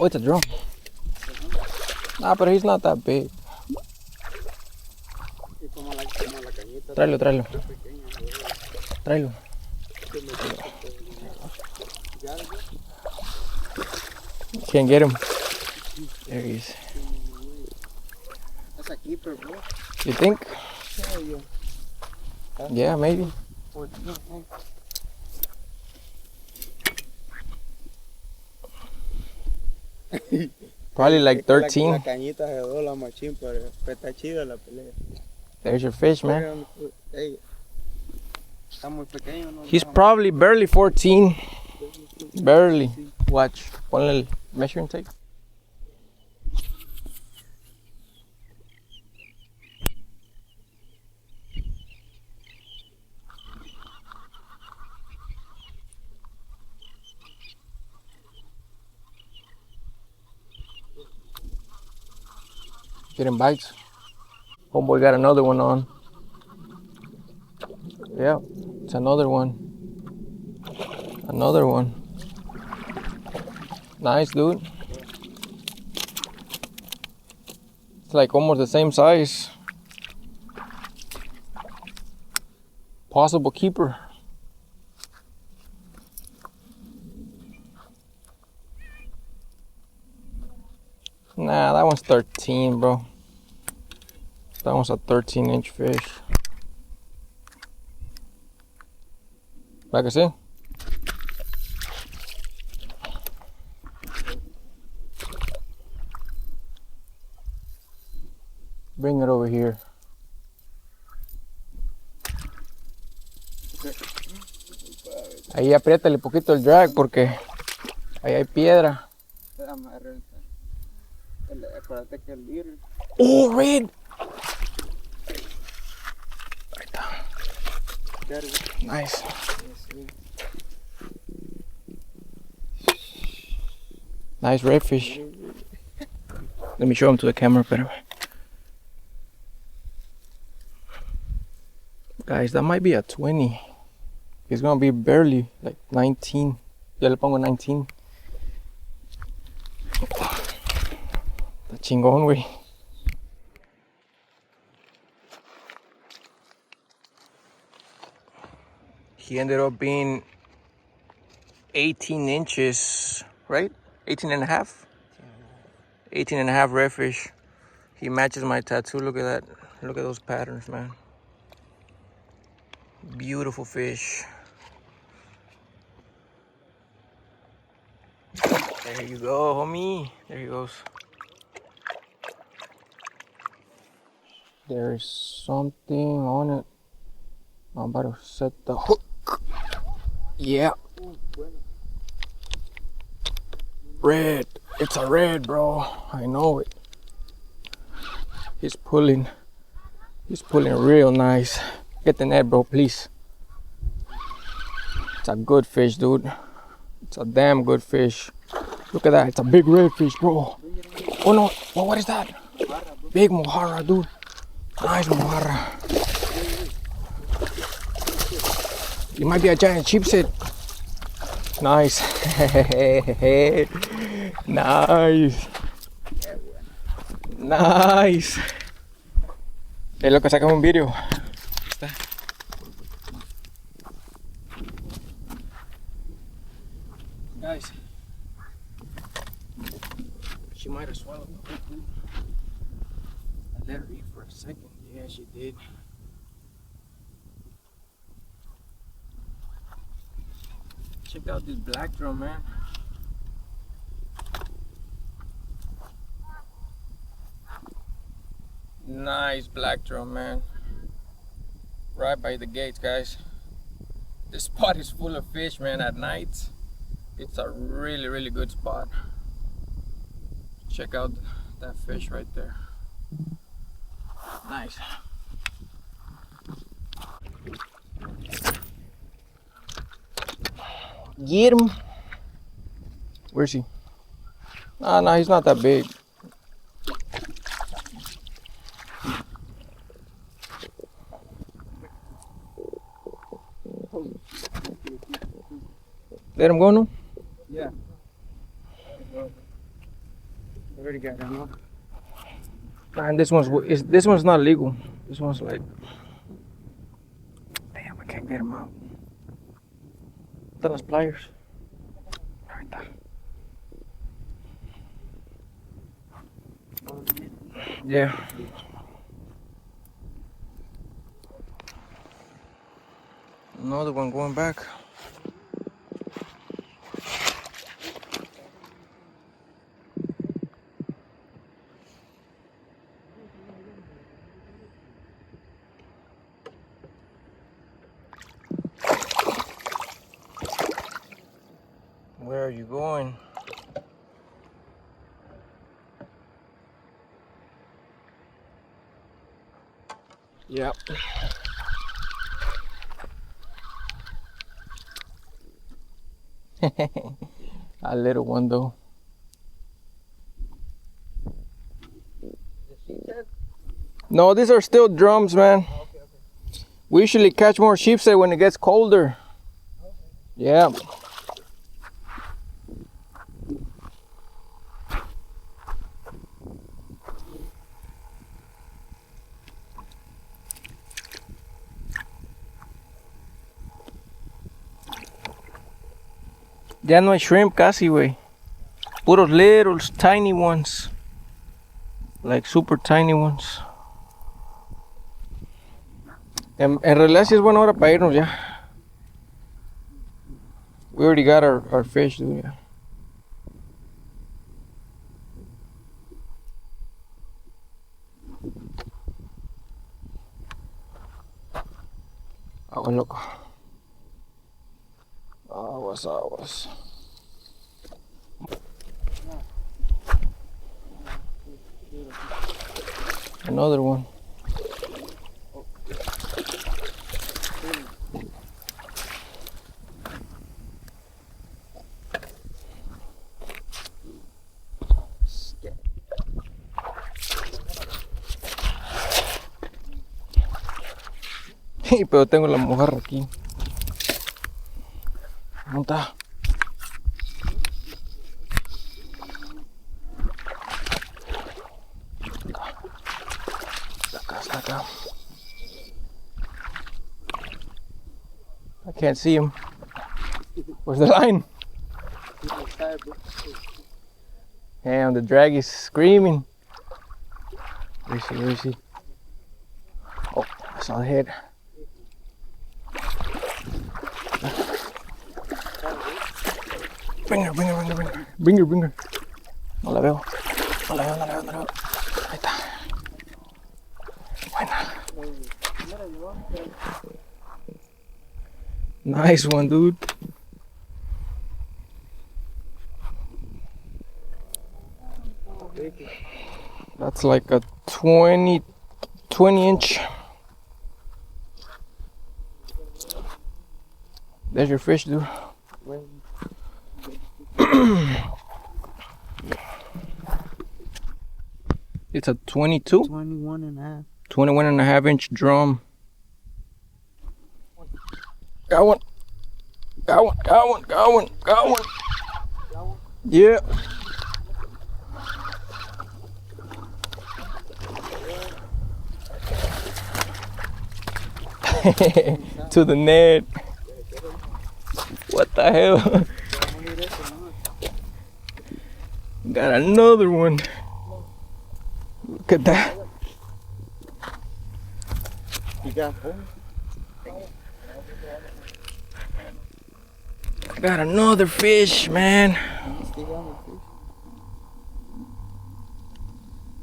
Oh, it's a drum. Nah, but he's not that big. Tráelo, tráelo. Tráelo. Can't get him. There he is. That's a keeper, bro. You think? Yeah, maybe. Probably like 13. La cañita se dobla machín, pero está chida la pelea. There's your fish, man. Hey, está muy pequeño, ¿no? He's probably barely 14. Barely. Watch. Ponle el measuring tape. Getting bites. Homeboy got another one on. Yeah, it's another one. Another one. Nice, dude. It's like almost the same size. Possible keeper. Nah, that one's 13, bro. That one's a 13-inch fish. Like I said. Bring it over here. Ahí apriétale poquito el drag porque ahí hay piedra. Acuérdate que el líder. Oh, red! Ahí está. Nice. Nice redfish. Let me show him to the camera better. Guys, that might be a 20. It's gonna be barely like 19. Ya le pongo 19. Está chingón, güey. He ended up being 18 inches, right? 18 and a half? 18 and a half redfish. He matches my tattoo. Look at that. Look at those patterns, man. Beautiful fish. There you go, homie. There he goes. There's something on it. I'm about to set the hook. Yeah. Red. It's a red, bro. I know it. He's pulling. He's pulling real nice. Get the net, bro, please. It's a good fish, dude. It's a damn good fish. Look at that. It's a big redfish, bro. Oh no. Oh, what is that? Big mojarra, dude. Nice mojarra. It might be a giant sheepshead. Nice. Nice. Nice. Es lo que sacamos un video. Está. Guys, she might have swallowed the whole food. I let her eat for a second. Yeah, she did. Check out this black drum, man. Nice black drum, man. Right by the gates, guys. This spot is full of fish, man. At night, it's a really, really good spot. Check out that fish right there. Nice. Get him. Where's he? No, he's not that big. Let him go, no? Yeah. Already got them up. Man, this one's not legal. This one's like, damn, I can't get him out. Están las pliers. Ahí está. Yeah. Another one going back. Where are you going? Yep. A little one though. No, these are still drums, man. Okay. We usually catch more sheepshead when it gets colder. Yeah. Ya no hay shrimp casi, güey. Puros little tiny ones. Like super tiny ones. En realidad sí es buena hora para irnos ya. We already got our fish, dude. Yeah. Aguas, loco. Aguas. Another one. Pero tengo la mojarra aquí. ¿Dónde está? Está acá. I can't see him. Where's the line? Damn, the drag is screaming. Where is he? Oh, I saw the head. Bring her. No la veo. Ahí está. Buena. Nice one, dude. That's like a 20 inch. There's your fish, dude. It's a 22? 21 and a half. 21 and a half inch drum. Got one. Yeah. To the net. What the hell? Got another one. Look at that. You got four? Got another fish, man.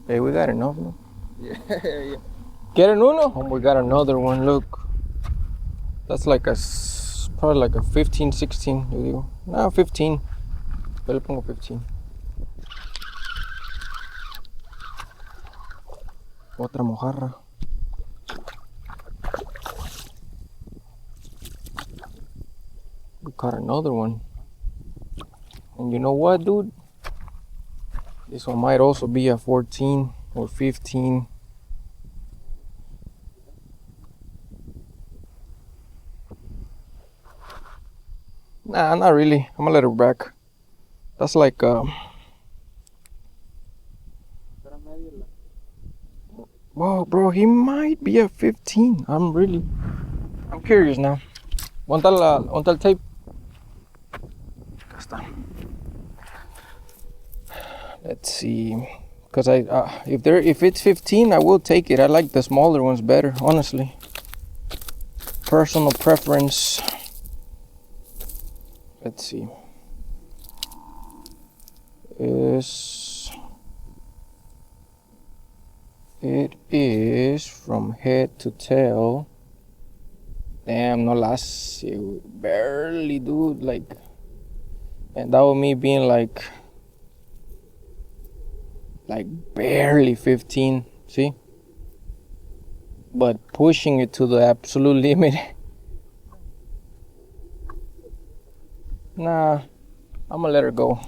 Hey, we got enough, no? Yeah. ¿Quieren uno? Oh, we got another one, look. That's like probably like a 15, 16, yo digo. No, 15. Yo le pongo 15. Otra mojarra. We caught another one. And you know what, dude? This one might also be a 14 or 15. Nah, not really. I'm gonna let her back. That's like Whoa, bro, he might be at 15. I'm curious now. Want el tape? Acá está. Let's see. Cause if it's 15, I will take it. I like the smaller ones better, honestly. Personal preference. Let's see. It is from head to tail. Damn, no las, barely, dude. Like, and that was me being like barely 15. See, but pushing it to the absolute limit. Nah, I'm gonna let her go.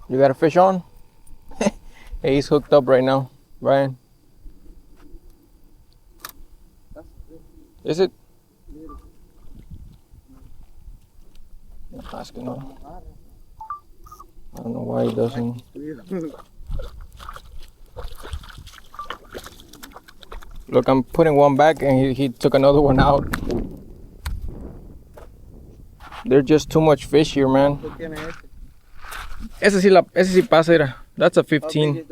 You got a fish on? Hey, he's hooked up right now, Brian. Is it? Asking him. I don't know why he doesn't. Look, I'm putting one back and he took another one out. There's just too much fish here, man. Ese sí pasa, era. That's a 15.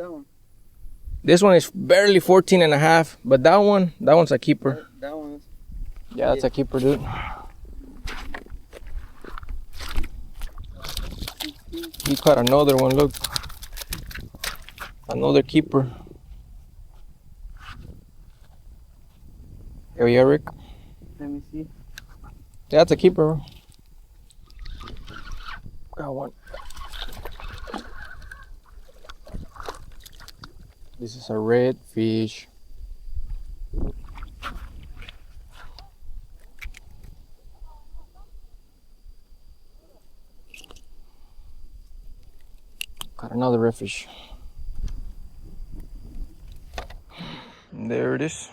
This one is barely 14 and a half, but that one's a keeper. That one's... Yeah, that's a keeper, dude. He caught another one, look. Another keeper. Here we are, Rick. Let me see. Yeah, that's a keeper. Got one. This is a redfish. Got another redfish. And there it is.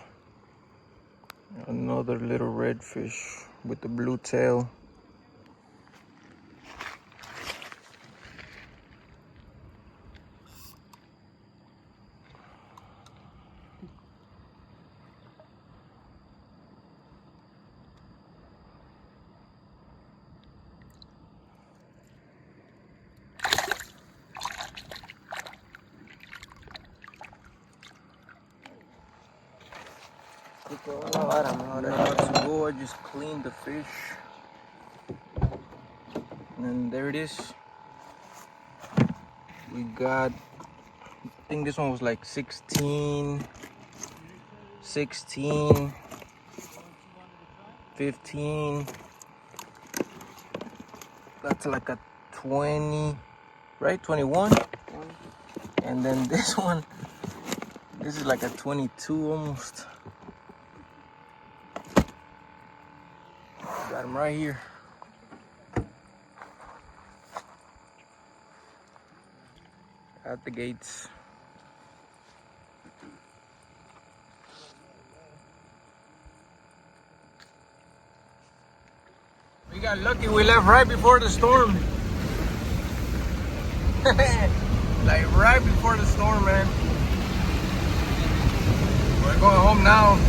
Another little redfish with the blue tail. About to go, I just cleaned the fish. And there it is. We got, I think this one was like 16, 15. That's like a 20, right? 21. And then this one, this is like a 22 almost. Got him right here. At the gates. We got lucky, we left right before the storm. Like right before the storm, man. We're going home now.